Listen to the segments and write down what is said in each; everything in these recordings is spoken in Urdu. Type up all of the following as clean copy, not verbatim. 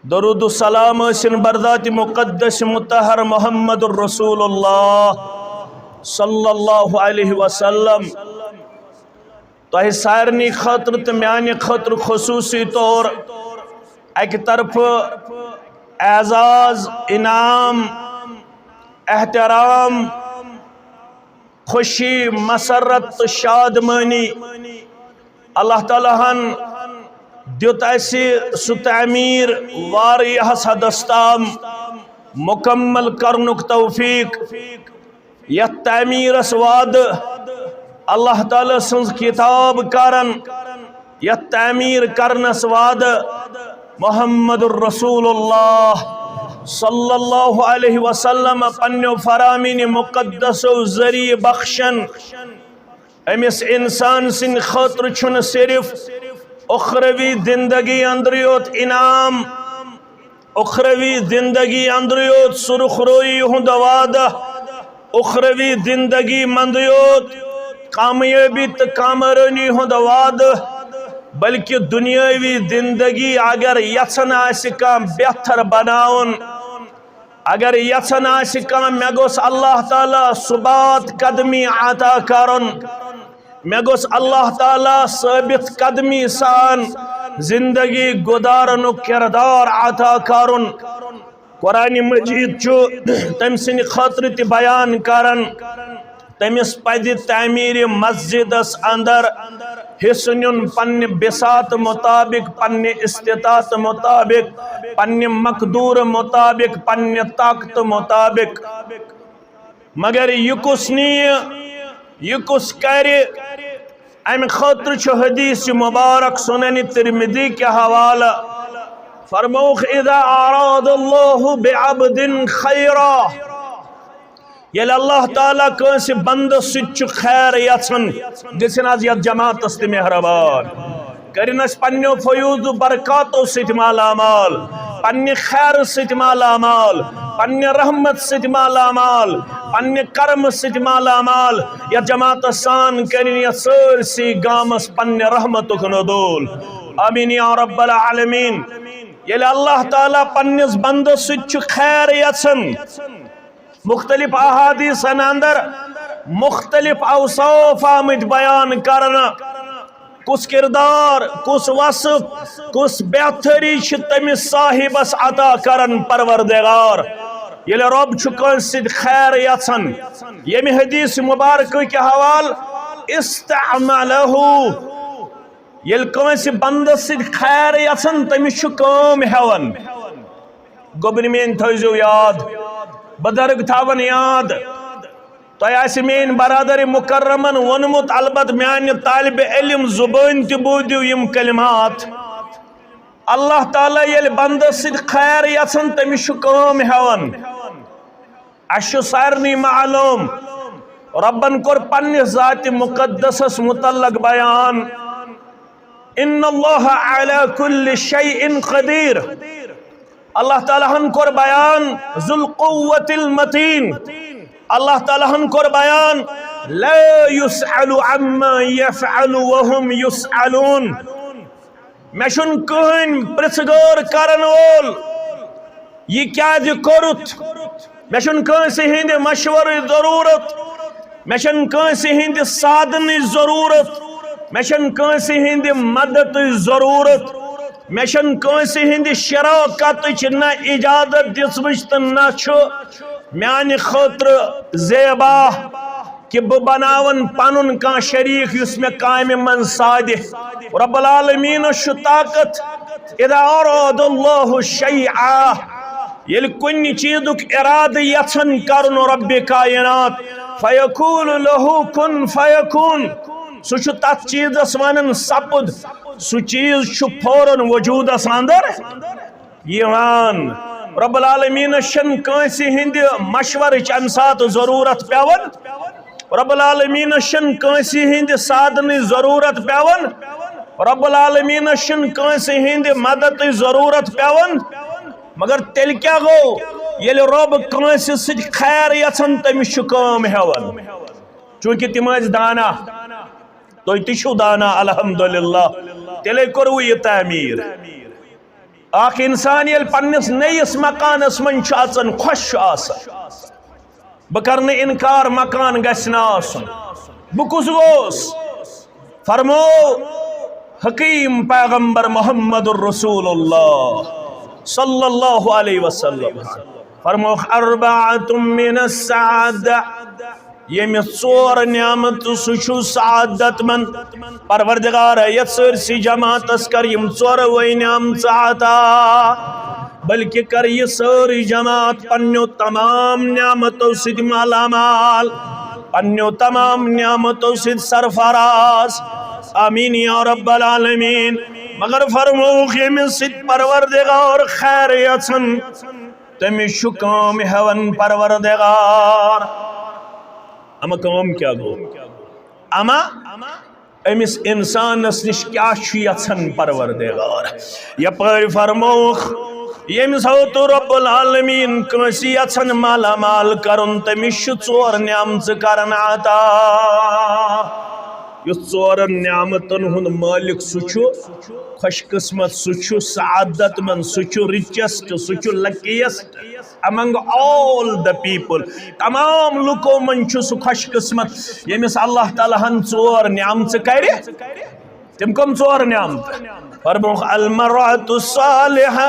درود و سلام سن بردات مقدس متحر محمد الرسول اللہ صلی اللہ علیہ وسلم تہ سارنی خطر تو میانہ خطر خصوصی طور اک طرف اعزاز انعام احترام خوشی مسرت شادمانی اللہ تعالیٰ ہن دیت ایسی سو تعمیر واریہس حدس تام مکمل کرنک توفیق یت تعمیرس وعد اللہ تعالیٰ سنز کتاب کرن یت تعمیر کرنس وعد محمد الرسول اللہ صلی اللہ علیہ وسلم پنیو فرامین مقدس و ذریع بخشن امس انسان سن خطر چھن صرف اخروی زندگی اندریوت انعام اخروی زندگی اندریوت سرخ روئی ہند وعدہ اخروی زندگی مندیوت کامیابی تو کامرانی ہند وعدہ بلکہ دنیاوی زندگی اگر یژھن آسہ کانٛہہ بہتر بناون اگر یژھن آسہ کانٛہہ مےٚ گوٚژھ اللہ تعالیٰ ثبات قدمی عطا کرن مےٚ گوٚژھ اللہ تعالیٰ ثابت قدمی سان زندگی گزارنُک کردار عطا کرن قرآن مجید چھُ تٔمۍ سٕنٛدِ خٲطرٕ تہِ بیان کرن تٔمِس پزِ تعمیٖرِ مسجدس اندر حصہ نیُن پننہِ بساط مطابق پننہِ استطاعت مطابق پننہِ مقدور مطابق پننہِ طاقت مطابق مگر یہ کس نیہِ یہ کس کرِ امہ خاطر چھُ حدیث مبارک سنن ترمذی کے حوالہ فرموخ اذا اراد اللہ بعبد خیرا یل اللہ تعالیٰ کنس بند ست خیر یژھن گژھن آز یتھ جماعتس تہ مہربان کرنس پننیو فیوض برکاتو ست مالا مال پننہ خیر ست مالا مال پننہ رحمت ست مالا مال پننہ کرم ست مالا مال یا جماعت سان کرن یا سرسی گامس پننہ رحمتک ندول آمین یا رب العالمین یل اللہ تعالیٰ پننس بند ست خیر یژھن مختلف احادیث اندر مختلف اوصاف آمد بیان کرنا کس کردار کس وصف کس بہتری تمس صاحبس عطا کرن پروردگار یل رب کنس خیر یژھن یم حدیث مبارک کے حوال استعملہ یل کنس بندس خیر یژھن تمس کام ہیون گوبن مین تھیزو یاد بدرگ تھاون یاد تہ مین برادر مکرمن ونمت البت میانہ طالب علم زبان تہ بودیو یم کلمات اللہ تعالیٰ یل بندس ست خیر یژھن تمس کام ہیون اس سارنی معلوم ربن کور پننس ذات مقدسس متعلق بیان ان اللہ علی کل شیء قدیر اللہ تعالیٰ ہن کور بیان ذو القوة المتین اللہ تعالیٰ ہن کور بیان لا يسأل عما يفعل وهم يسألون میں چھن کہن پرژھگار کرن وول یہ کیا کورت میں چھن کٲنٛسہِ ہٕنٛدِ مشورٕچ ضروٗرت میں چھن کٲنٛسہِ ہٕنٛدِ سادنٕچ ضروٗرت میں چھن کٲنٛسہِ ہٕنٛدِ مددٕچ ضروٗرت میں چھن کٲنٛسہِ ہٕنٛدِ شراکتٕچ نہ اجازت دِژمٕژ تہٕ نہ چھُ میانہِ خٲطرٕ زیبا کہ بہٕ بناون پنُن کانٛہہ شریٖک یُس مےٚ کامہِ منٛز سادِ رب العالمیٖنس چھُ طاقت اذا اراد اللہ شیئا ییٚلہِ کُنہِ چیٖزُک اِرادٕ یژھن کرُن رب کائنات فیقول لہو کن فیکون سُہ چھُ تتھ چیٖزس ونان سپُد سُہ چیٖز چھُ فوراً وجوٗدس اندر یِوان رب العالمیٖنس چھنہٕ کٲنٛسہِ ہٕنٛدِ مشورٕچ امہِ ساتہٕ ضروٗرت پیوان رب العالمیٖنس چھنہٕ کٲنٛسہِ ہٕنٛدِ سادنٕچ ضروٗرت پیوان رب العالمیٖنس چھنہٕ کٲنٛسہِ ہٕنٛدِ مددٕچ ضروٗرت پیوان مگر تیٚلہِ کیٛاہ گوٚو ییٚلہِ رب کٲنٛسہِ سۭتۍ خیر یژھن تٔمِس چھُ کٲم ہیوان چوٗنٛکہِ تِم ٲسۍ دانا تُہۍ تہِ چھِو دانا الحمدللہ تیٚلے کوٚروٕ یہِ تعمیٖر اخ انسان یل پنس نئیس مکانس من خوش بہ انکار مکان گھن آسن بہ کس گوس فرمو حکیم پیغمبر محمد الرسول اللہ صلی اللہ علیہ وسلم فرمو اربعۃ من السعادہ یمس ژور نعمت سہ سعادت من پروردگار یت سرسی جماعتس کر یم ژوروے نعمت عطا بلکہ کر یہ ساری جماعت پنیو تمام نعمتوں سد مالا مال پنیو تمام نعمتوں سد سرفراز آمین یا رب العالمین مگر فرموخ یمس سد پروردگار خیر یژن تمس چھ کام ہیون پروردگار اما کام کیا گو اما امس انسانس نش کیا یژن پروردگار یپر فرموخ یمس تو رب العالمین کنسی یژن مالا مال کرن تمس ژور نعمت کرن عطا یس ژورن نعمتن ہند مالک سہ خوش قسمت سہ سعادت من سہ رچسٹ سہ لکیسٹ among all the people تمام لکو من سہ خوش قسمت یمس اللہ تعالیٰ ہن ژور نعمت کر تم کم ژور نعمت فرموخ المرأة الصالحہ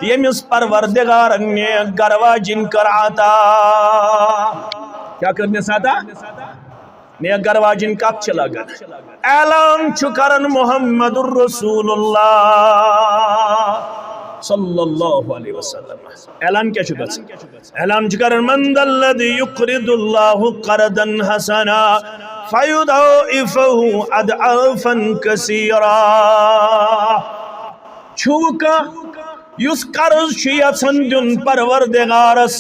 یمس پروردگار نیک گر واجن کر عطا کیا کرنے عطا نیک گر واجن کت چھ لگن اعلان چھ کرن محمد الرسول اللہ صلی اللہ علیہ وسلم اعلان کیا چھ گژھن اعلان چھ کرن من ذا الذی یقرض اللہ قرضا حسنا فیضاعفہ اضعافا کثیرا چھوکا یس قرض چھ یژھن دیون پروردگارس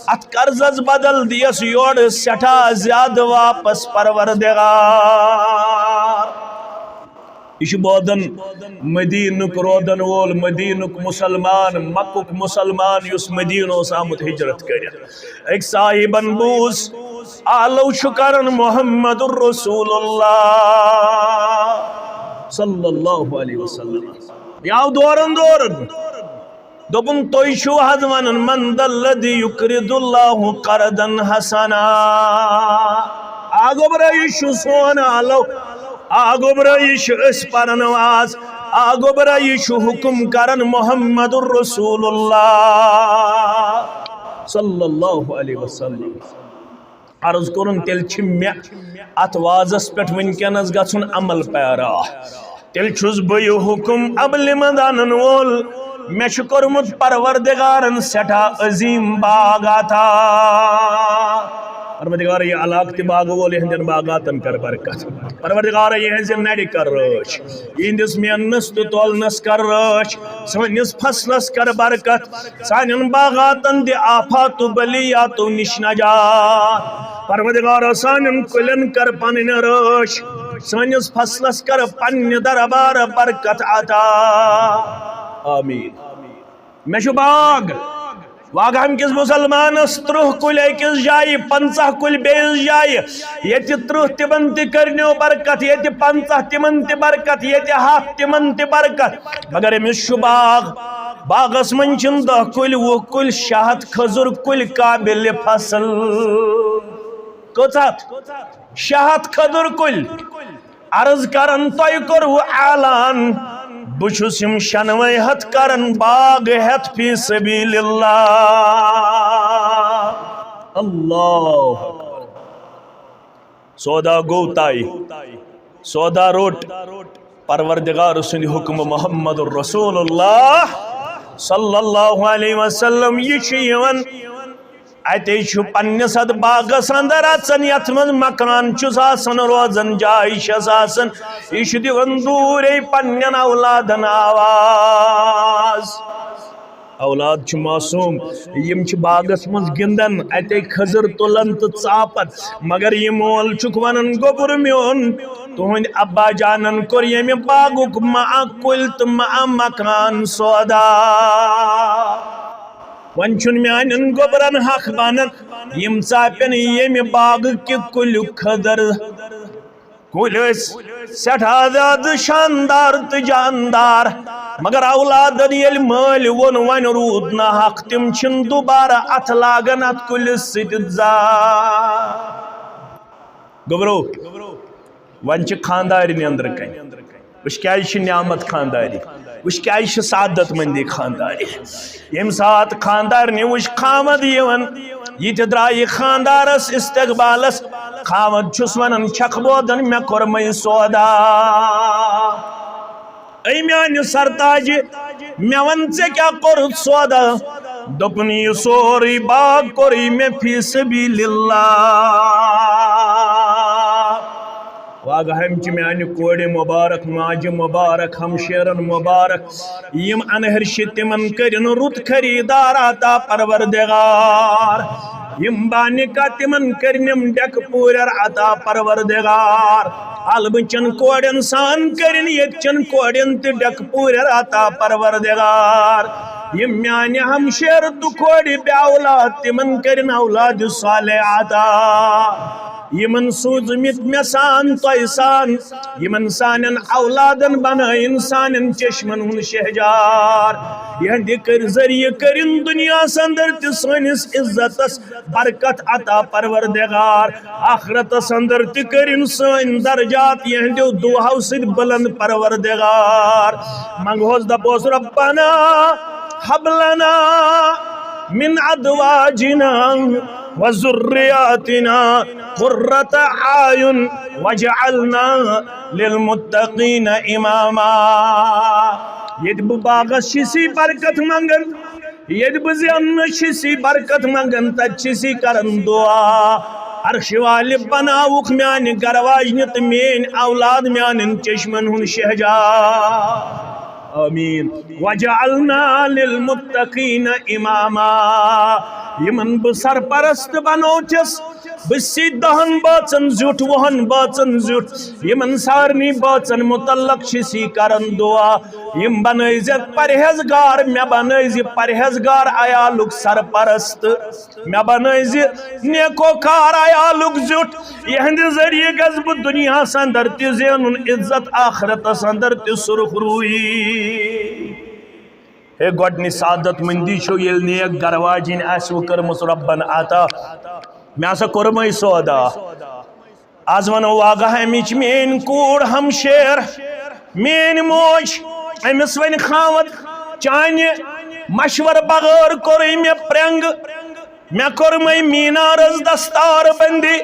ات قرضس بدل دیس یور سٹھا زیادہ واپس پروردگار یہ بودن مدینک رودن وول مدینک مسلمان مکک مسلمان یس مدین آمت ہجرت کر ایک صاحبن بوز آلو شکرن محمد الرسول اللہ صلی اللہ علیہ وسلم یاو دورن دوپن توی شو حد ونن من ذا الذی یقرض اللہ قرضا حسنا آگو برای شو سون آلو آگو برای شو اس پرنواز آگو برای شو حکم کرن محمد الرسول اللہ صلی اللہ علیہ وسلم عرض کرن تیل چھ مے ات وازس پٹ ونکینس گژھن عمل پیرا تیل چھس بہ یہ حکم ابل مدانن وول میں کورمت پروردگارن سٹھا عظیم باغ عطا پروردگار یہ علاقہ تی باغ وول ہندن باغاتن کر برکت پروردگار یہ ہنزن نڑی کر رچ یہندس محنس تو تولنس کر رچ سانس فصلس کر برکت سانن باغاتن دی آفات و بلیات و نش نجات پروردگار سانن کلن کر پنن رچ سانس فصلس کر پن دربار برکت عطا آمین میں شو باغ واگ ہم کس مسلمان ترہ کل اکس جائے 50 کل بیس جائے یہ ترہ تمن ترنو برکت یہ 50 تمن تی برکت یہ 7 تمن تی برکت مگر امس شو باغ باغس من 10 کل 20 کل شہد کھزر کل قابل فصل کچھ شہد کھزر کل عرض کرن توئی کرو اعلان بچھس یم شنوے ہتھ کرن باغ ہتھ فی سبیل اللہ اللہ سودا گوتائی سودا روٹ پروردگار سند حکم محمد الرسول اللہ صلی اللہ علیہ وسلم یہ اتے پنس ات باغس اندر اچن یت من مکان چس آسان روزن جائے چس آسان یہ دان دورے پنن اولادن آواز اولاد معصوم یم باغس مز گندن اتے کھزر تلن تو ژاپن مگر یہ مول چھ ونان گوبر میون تہند ابا جانن کور یم باغک ما کل تو ما مکان سودا ون چھن میانن گوبرن حق بنن یم ژاپن یم باغ کی کل خدر کُلۍ ٲسۍ سٮ۪ٹھاہ زیادٕ شاندار تہٕ جاندار مگر اولادن ییٚلہِ مٲلۍ ووٚن وۄنۍ روٗد نہٕ حق تِم چھِنہٕ دوبارٕ اَتھٕ لاگان اَتھ کُلِس سۭتۍ گوٚبرو وۄنۍ چھِ خاندارنہِ أنٛدرٕ کَنہِ وٕچھ کیٛازِ چھِ نعمت خانداری وٕچھ کیٛازِ چھِ سعادت مندی خانداری ییٚمہِ ساتہٕ خاندارنہِ وٕچھ خامد یِوان یہِ تہِ درٛایہِ خاندارس استقبالس خامد چھُس ونان چھکھ بودن مےٚ کوٚرمَے سودا اے میانہِ سرتاجہِ مےٚ وَن ژےٚ کیٛاہ کوٚرُتھ سودا دوٚپُن یہِ سورُے باغ کوٚرُے مےٚ فی سبیٖلِ اللہ واگہامچہِ میانہِ کورِ مُبارک ماجہِ مُبارک ہمشیرن مُبارک یِم انہر چھِ تِمن کٔرِن رُت خریٖدار عطا پروردگار یِم بانِکا تِمن کٔرنِم ڈٮ۪کہٕ پوٗرٮ۪ر عطا پروردگار البہٕ کورٮ۪ن سان کٔرِن ییٚتہِ چٮ۪ن کورٮ۪ن تہِ ڈٮ۪کہٕ پوٗرٮ۪ر عطا پروردگار یِم میانہِ ہمشیر تہٕ کورِ بے اولاد تِمن کٔرِن اولادِ صالح عطا یمن سوٗزمٕتۍ مےٚ سان تۄہہِ سان یمن سانٮ۪ن اولادن بنٲیِن سانٮ۪ن چشمن ہُنٛد شہجار یہنٛدِ کٔرۍ ذٔریعہٕ کٔرِن دُنیاہس انٛدر تہِ سٲنِس عزتس برکت عطا پروردگار آخرتس انٛدر تہِ کٔرِن سٲنۍ درجات یہنٛدیو دُعاو سۭتۍ بلند پروردگار منگہوس دپوس ربنا هب لنا من ازواجنا وذرياتنا قرة اعين واجعلنا للمتقين اماما ییٚتہِ بہٕ باغس چھِسی برکت منگان ییٚتہِ بہٕ زیننہٕ چھِسی برکت منگان تتہِ چھِسی کران دعا عرشہِ والہِ بناوُکھ میانہِ گرٕ واجنہِ تہٕ میٲنۍ اولاد میانٮ۪ن چشمن ہُنٛد شہجار آمین وجعلنا للمتقین اماما یمن بہٕ سرپرست بنوتھس بہٕ چھُسے 10 بٲژن زیُٹھ 20 بٲژن زیُٹھ یمن سارنٕے بٲژن متعلق چھِسی کران دعا یم بنٲیزِ پرہیزگار مےٚ بنٲیزِ پرہیزگار عیالُک سرپرست مےٚ بنٲیزِ نیکوکار عیالُک زیُٹھ یہنٛدِ ذٔریعہٕ گژھٕ بہٕ دُنیاہس انٛدر تہِ زینُن عزت آخرتس انٛدر تہِ سُرخ روٗیی ہے گۄڈنِچ سعادت مندی چھو ییٚلہِ نیک گرٕ واجِنۍ آسوٕ کٔرمٕژ رۄبن عطا مےٚ ہسا کوٚرمَے سودا آز ونو واگہامِچ میٲنۍ کوٗر ہمشیر میٲنۍ موج أمِس وَنہِ خاوند چانہِ مشورٕ بغٲر کوٚرُے مےٚ پرٛنٛگ مےٚ کوٚرمَے مینارس دستار بندی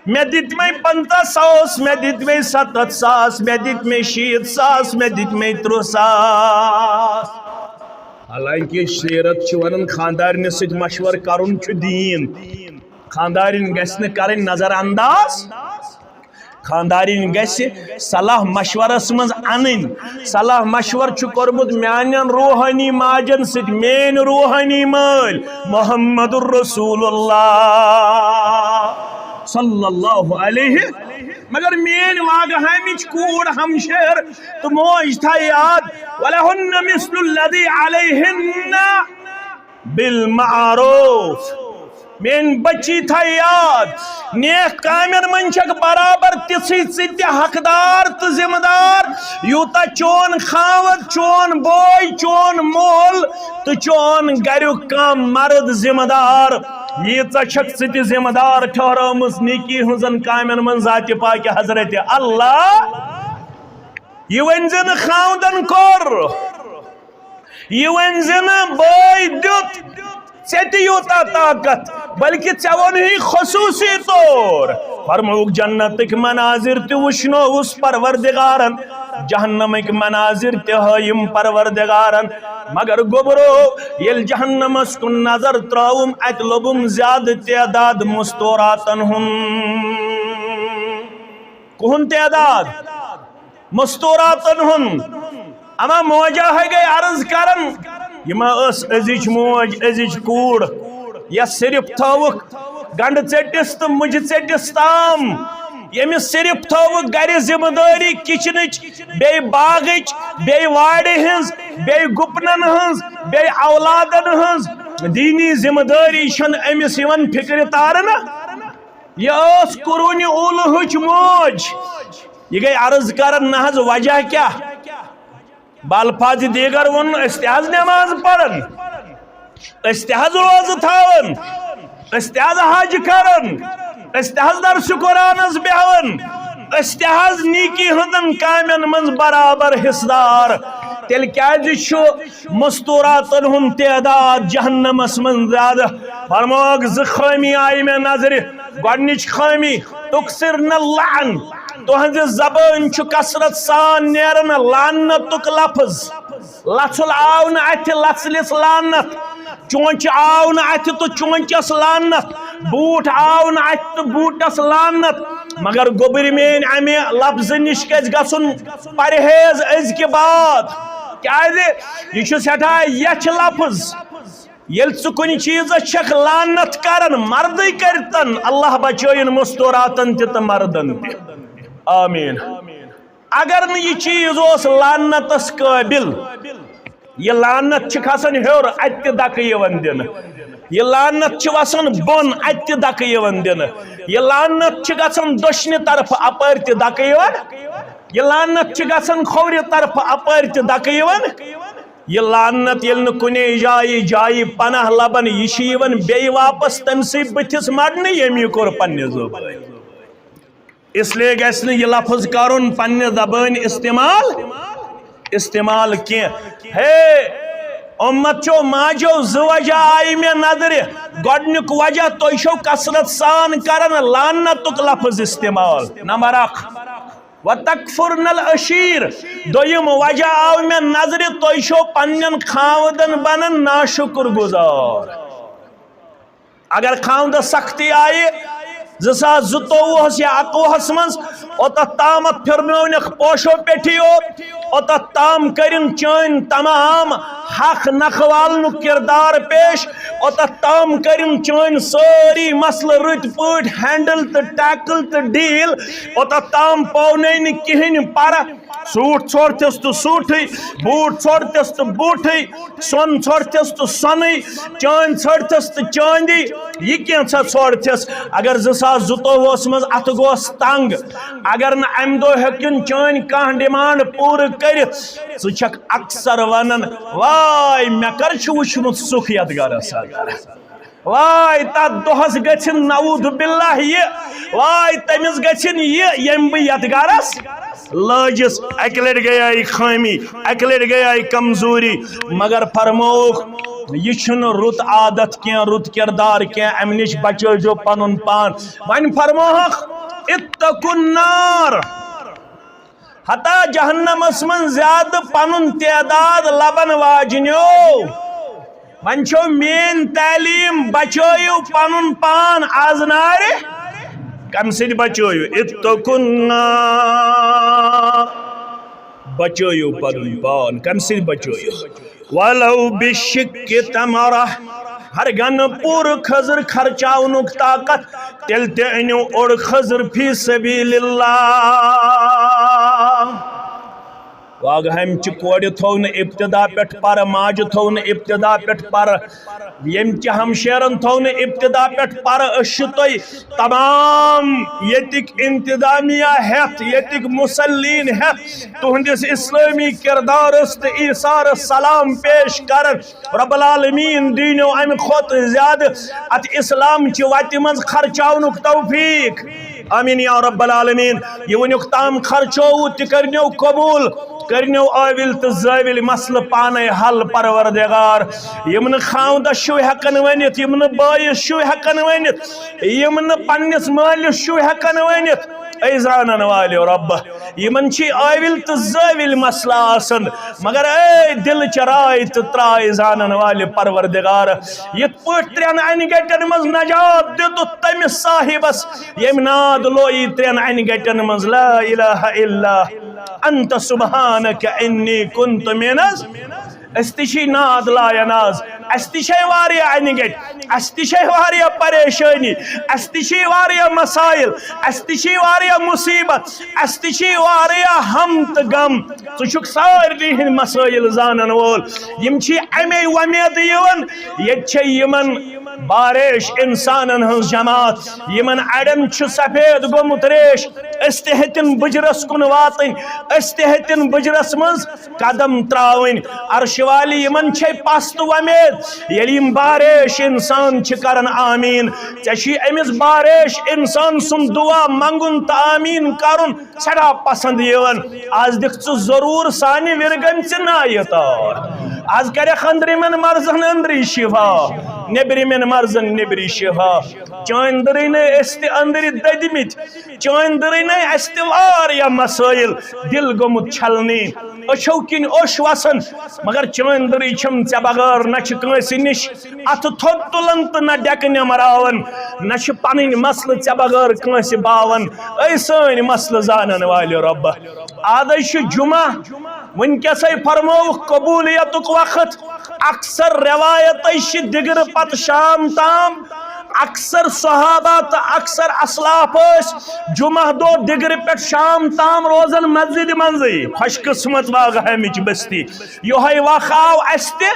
مےٚ دِتمَے 50 ساس مےٚ دِتمَے 70 ساس مےٚ دِتمَے 60 ساس مےٚ دِتمَے 30 ساس حالانکہِ سیرت چھِ ونان خاندارنہِ سۭتۍ مشورٕ کرُن چھُ دیٖن خاندارِنۍ گژھِ نہٕ کرٕنۍ نظر انداز خاندارِنۍ گژھِ صلاح مشورس منٛز انٕنۍ صلاح مشورٕ چھُ کوٚرمُت میانٮ۪ن روحانی ماجن سۭتۍ میٲنۍ روحانی مٲلۍ محمد رسول اللہ صلی اللہ علیہ مگر میٲنۍ واگہامِچ کوٗر ہمشیر تہٕ موج تھایہِ یاد وَلَهُنَّ مِثْلُ الَّذِي عَلَيْهِنَّ بِالْمَعْرُوفِ میٲنۍ بچی تھایہِ یاد نیک کامٮ۪ن منٛز چھکھ برابر تِژھٕے ژٕ تہِ حقدار تہٕ ذمہٕ دار یوٗتاہ چون خاوند چون بوے چون مول تہٕ چون گریُک کانٛہہ مرد ذمہٕ دار ییٖژاہ چھکھ ژٕ تہِ ذمہٕ دار ٹھہرٲمٕژ نیکی ہٕنٛزن کامٮ۪ن منٛز ذاتہِ پاکہِ حضرتِ اللہ یہِ ؤنۍزِ نہٕ خاوندن کوٚر یہِ ؤنۍزِ نہٕ بٲے دیُت ژےٚ تہِ یوٗتاہ طاقت بلکہِ ژےٚ ووٚنُے خصوٗصی طور فرمووُکھ جنتٕکۍ مناظر تہِ وٕچھنووُس پروردگارن جہنمٕکۍ مناظر تہِ ہٲیِم پروردگارن مگر گوٚبرو ییٚلہِ جہنمس کُن نظر ترٲوُم اتہِ لوٚبُم زیادٕ تعداد مستوراتن ہُنٛد کُہُنٛد تعداد مستوراتن ہُنٛد اما موجا ہے گٔے عرض کرن یہ ما ٲس أزِچ موج أزِچ کوٗر یس صرف تھٲوُکھ گنڈٕ ژٔٹِس تہٕ مُجہِ ژٔٹِس تام ییٚمِس صرف تھٲوٕکھ گرِ ذمہٕ دٲری کچنٕچ بیٚیہِ باغٕچ بیٚیہِ وارِ ہٕنٛز بیٚیہِ گُپنن ہٕنٛز بیٚیہِ اولادن ہٕنٛز دیٖنی ذمہٕ دٲری چھنہٕ أمِس یِوان فِکرِ تارنہٕ یہِ ٲس قرونِ اوٗلہٕچ موج یہ گئی عرض کرن نہ وجہ کیا بالفاظ دیگر ون استحاظ نماز پڑھن استحاظ روز تھاون استحاظ حج کرن استحاظ درس قرآنس بیہون استحاظ نیکی ہندن کامن منز برابر حصدار تیل کیازِ مستوراتن ہن تعداد جہنمس من زیادہ فرموک زخمی آئی میں نظر گوڑنچ خامی تکسرن اللعن تہنز زبان چھ کسرت سان نیرن لعنتک لفظ لچل آون اتھ لچلس لعنت چونچ آون اتھ تو چونچس لعنت بوٹ آون اتھ تو بوٹس لعنت مگر گوبر مین امی لفظ نش گژھِ گژھُن پرہیز أزکہِ بعد کیازِ یہ چھ سٹھا یچھ لفظ یل ژٕ کُنہِ چیٖزس چھکھ لعنت کران مردٕے کرتن اللہ بچٲیِن مستوراتن تہِ تہٕ مردن تہِ آمین اگر نہٕ یہِ چیٖز اوس لعنتس قٲبل یہ لعنت چھ کھسان ہیور اتہ دکہ یوان دن یہ لعنت چھ وسان بون اتہ دکہ یوان دن یہ لعنت چھ گژھان دشنہِ طرف اپٲرۍ تہِ دکہ یوان یہ لعنت چھ گژھان کھوورِ طرف اپٲرۍ تہِ دکہ یوان یہ لعنت ییٚلہِ نہٕ کُنے جایہِ پناہ لبان یہ چھ یوان بیٚیہِ واپس تٔمسٕے بٕتھِس مڑنہٕ ییٚمۍ یہِ کوٚر پننہِ زبٲنۍ اس لیے گژھِ نہٕ یہِ لفظ کرُن پننہِ زبٲنۍ استعمال کی ہے امت چو ماجو زوجہ آئی میں نظر گوڑنک وجہ تو شو کسرت سان کرن لعنتک لفظ استعمال نمبر 1 وَتَكْفُرْنَ الْأَشِيرِ دویم وجہ آو میں نظر تو شو پنن خاوندن بنن ناشکر گزار اگر خاوند سختی آئی 2022 یا 21 منز اوتت تامت پھرنونک پوشو پیٹھیو اوتت تام کرن چین تمام حق نخوالن کردار پیش اوتت تام کرن چین سوری مسل رت پوٹ ہینڈل تو ٹیکل تو ڈیل اوتت تام پونین کہن پارا سوٹ چھوڑتس تو سوٹھی بوٹ چھوڑتس تو بوٹھی سون چھوڑتس تو سونی چین چھوڑتس تو چاندی یہ کیا چھوڑتس اگر 2022 مز ات گوس تنگ اگر نہ ام دو ہکن چین کان ڈیمانڈ پور کرت سچک اکثر ونن وائی مے کر چھ وچھمت سکھ یادگارس وائی تات دہس گچھن نعوذ باللہ یہ وائی تمس گچھن یہ یم بہ یادگارس لاجس اکلٹ گیا خامی اکلٹ گیا کمزوری مگر فرموک یہ چھن رت عادت کیا رت کردار کیا ام نش بچو جو پنن پان ون فرموک اتقوا النار حتا جہنمس من زیادہ پنن تعداد لبن واجنیو ون چھو مین تعلیم بچویو پنن پان آز نار کم سید بچویو اتقوا النار بچویو پنن پان کم سید بچویو ولو بشک تمرہ ہر گن پور خضر خرچاونک طاقت تیل تے انیو اور خضر فی سبیل اللہ واگ ہم چکوڑ تھون ابتدا پیٹھ پر ماج تھون ابتدا پیٹھ پر یم چ ہم شیرن تھون ابتدا پیٹھ پر اشتوی تمام یتک انتظامیہ ہت یتک مسلین ہت تہندس اسلامی کردار است ایثار سلام پیش کر رب العالمین دینو ام خود زیادہ ات اسلام چ وت من خرچاونک توفیق آمین یا رب العالمین یہ ونیک تام خرچو تہ کرنیو قبول کرنیو آویل تو زاویل مسئلہ پانے حل پروردگار یمن خاوندہ شو ہکن ونیت یمن بائیس شو ہکن ونیت یمن پنیس مالس شو ہکن ونیت ای زانن والی رب یمن چی آویل تو زاویل مسئلہ آسن مگر اے دل چرائی تو ترائی زانن والی پروردگار یت پوٹ ترین این گیٹن مز نجات دیتو تم صاحبس یمناد لوئی ترین این گیٹن مز لا الہ الا انت سبحانک انی کنت من استشی ناد لا یناز استشے واریا انگٹ استشے واریا پریشانی استشے واریا مسائل استشے واریا مصیبت استشے واریا ہم تو غم ژٕ سارنی ہند مسائل زانن وول یم چھ امی ومید یون یہ یمن بارش انسانن ہن جماعت یمن اڑن چھ سفید گومت ریش استہتن بجرس کن واتن استہتن بجرس مز قدم تراون عرش والی یمن چھ پست ومید یلی بارش انسان چھ کرن آمین چشی امس بارش انسان سن دعا منگن تا آمین کرن سڑا پسند یون آج دکھ ژٕ ضرور سانی ورگن چھ نایتار آج کرے خندری من مرزن اندری شفا نبری من مرزن نبری شفا چاندری نے استی اندری ددمت چاندری نے استی واریا مسائل دل گمت چھلنی اچھو کن اوش وسن مگر چاندری چھم ژے بغیر نچ کنسی نش ات تھوت تلن تو نہ ڈیکن مراون نچ پنن مسل ژے بغیر کنسی باون اے سن مسل زانن والے رب آدش جمعہ ونکس فرمو قبولیت وقت اکثر روایت دگر پت شام تام اکثر صحابہ تو اکثر اسلاف جمعہ دو دگر پہ شام تام روزن مسجد منزی خوش قسمت باغ ہمچ بستی یہ واخاو استے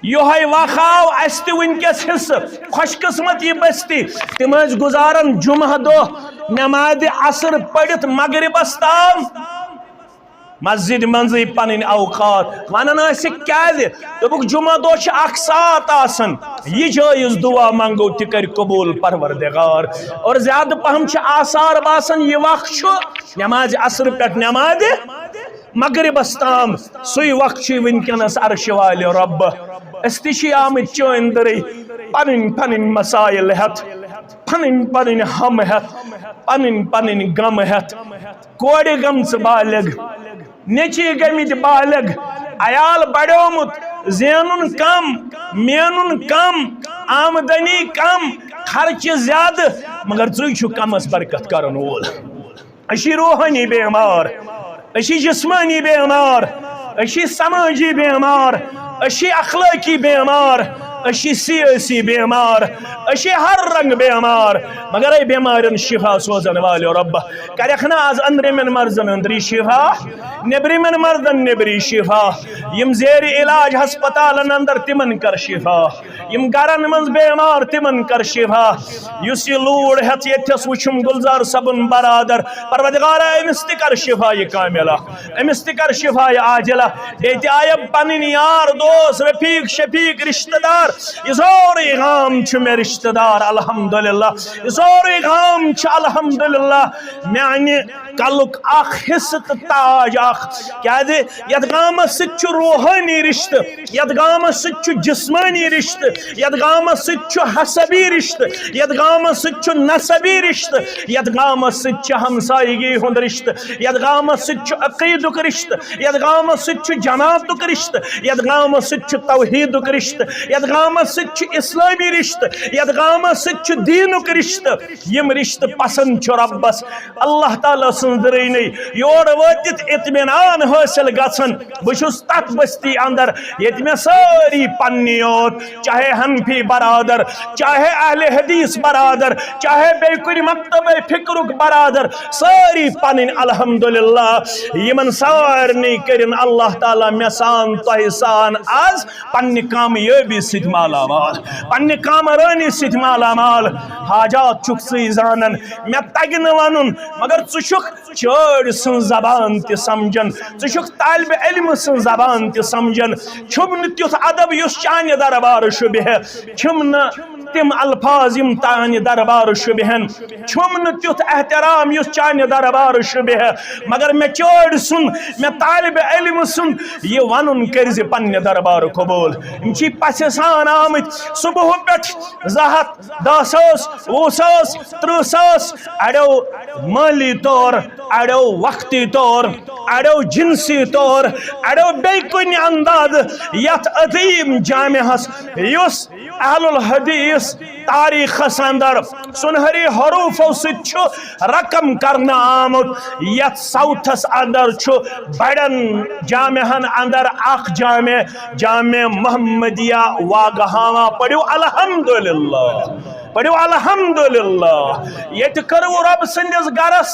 یہ واخاو استے ونکس حصہ خوش قسمت یہ بستی تم گزارن جمعہ دو نماز عصر پڑھت مغربس تام مسجد منزی پنن اوقات ونن دبک جمعہ دو اخ سات آسن یہ جائز دعا منگو تکر قبول پروردگار اور زیادہ پہم آثار باسن یہ وقت نماز عصر پہ نماز مغربس تام سی وقت ونکس عرش والے رب استی آمت چندری پنن پنن مسائل ہت پنن پنن ہم ہت پنن پنن غم ہت کوڑ گمس بالغ نیچی گمت بالغ عیال بڑومت زینن کم مینن کم آمدنی کم خرچ زیادہ مگر ژٕ کمس برکت کرن وول اسی روحانی بیمار اسی جسمانی بیمار اسی سماجی بیمار اسی اخلاقی بیمار اسی سیاسی بیمار اسی ہر رنگ بیمار مگر ای بیمارن شفا سوزن والے رب کرخنا از اندر من مرزن اندری شفا نبری من مردن نبری شفا یم زیر علاج ہسپتالن اندر تمن کر شفا یم گرن منز بیمار تمن کر شفا یسی لوڑ ہت یتس وچم گلزار صبن برادر پروردگار امس تہ کر شفا یہ کاملہ امس تہ کر شفا یہ عاجلہ بیت آیب پنن یار دوست رفیق شفیق رشتہ دار یہ سوری غام چھ میں رشتہ دار الحمدللہ یہ سوری غام چھ الحمدللہ میانی کلک اخ حصت تاج اخ کیا دے یت غام سچ روحانی رشتہ یت غام سچ جسمانی رشتہ یت غام سچ حسبی رشتہ یت غام سچ نسبی رشتہ یت غام سچ ہمسائیگی ہند رشتہ یت غام سچ عقیدک رشتہ یت غام سچ جماعتک رشتہ یت غام سچ توحیدک رشتہ یت غام سچ اسلامی رشتہ یت غام سچ دینک رشتہ یم رشتہ پسند چھ ربس اللہ تعالی سندرینی یور واتت اطمینان حاصل گژھن بچھس تت بستی اندر یت میں ساری پنی یوت چاہے حنفی برادر چاہے اہل حدیث برادر چاہے بے کن مکتب فکرک برادر ساری پنن الحمدللہ یمن سارنی کرن اللہ تعالی میں سان تہ سان آز پنہ کامیابی ست مالا مال پنہ کامرانی ست مالا مال حاجات چک سی زانن میں تگن ونن مگر ژٕ چٲڑ سن زبان تہ سمجھن ژٕ طالب علم سن زبان تہ سمجھن چھم نہ تیُتھ ادب یُس چانہ دربار شبہ چھم نہ تم الفاظ یم تانہ دربار شبہن چھم نہ تیُتھ احترام یُس چانہ دربار شبہ مگر میں چٲڑ سن میں طالب علم سن یہ ونن کرزِ پنہ دربار قبول یم چھ پسہ سان آمت صبح پہ 100 10 ساس 20 ساس 30 ساس اڑو مالی طور اڑو وقتی طور اڑو جنسی طور اڑو بیکن انداز یت عظیم جامعہ یس اہل الحدیث تاریخ اندر سنہری حروفو ست رقم کرنا آمت یت ساؤتھس اندر بڑن جامعن اندر اخ جامع محمدیہ واگہاما پڑھو الحمدللہ یت کرو رب سندس گرس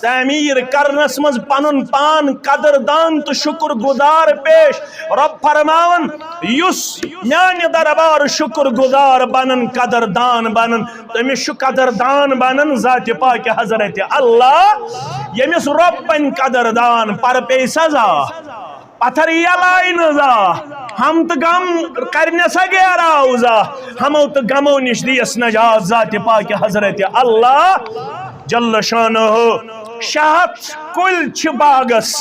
تعمیر کرنس مز پنن پان قدردان تو شکر گزار پیش رب فرماون یس میانہ دربار شکر گزار بنن قدردان بنن تمس قدردان بنن ذات پاک حضرت اللہ یمس ربن قدردان پر پی سزا پتھر یلائی نزا ہم تو غم کرنے سا گیرا اوزا ہمو تو غمو نش دیس نجات ذات پاک حضرت اللہ جل شانہ شہت کل چھ باغس